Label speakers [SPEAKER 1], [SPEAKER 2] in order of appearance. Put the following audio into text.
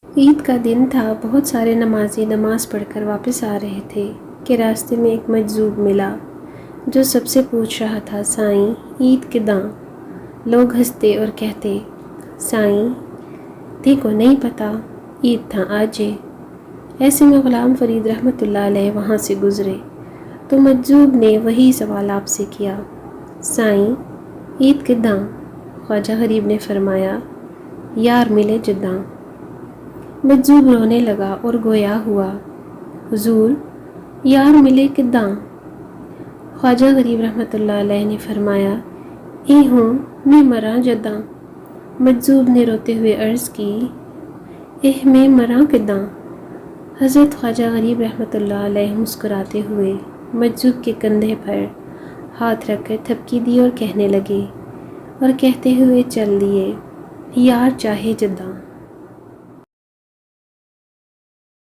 [SPEAKER 1] عید کا دن تھا، بہت سارے نمازی نماز پڑھ کر واپس آ رہے تھے کہ راستے میں ایک مجذوب ملا جو سب سے پوچھ رہا تھا، سائیں عید کداں؟ لوگ ہنستے اور کہتے، سائیں تھی کو نہیں پتہ، عید تھا آجے۔ ایسے میں غلام فرید رحمۃ اللہ علیہ وہاں سے گزرے تو مجذوب نے وہی سوال آپ سے کیا، سائیں عید کداں؟ خواجہ غریب نے فرمایا، یار ملے جداں۔ مجذوب رونے لگا اور گویا ہوا، حضور یار ملے کداں؟ خواجہ غریب رحمۃ اللہ علیہ نے فرمایا، اے ہوں میں مراں جداں۔ مجذوب نے روتے ہوئے عرض کی، میں مراں کداں؟ حضرت خواجہ غریب رحمۃ اللہ علیہ مسکراتے ہوئے مجذوب کے کندھے پر ہاتھ رکھ کر تھپکی دی اور کہنے لگے، اور کہتے ہوئے چل دیے، یار چاہے جداں۔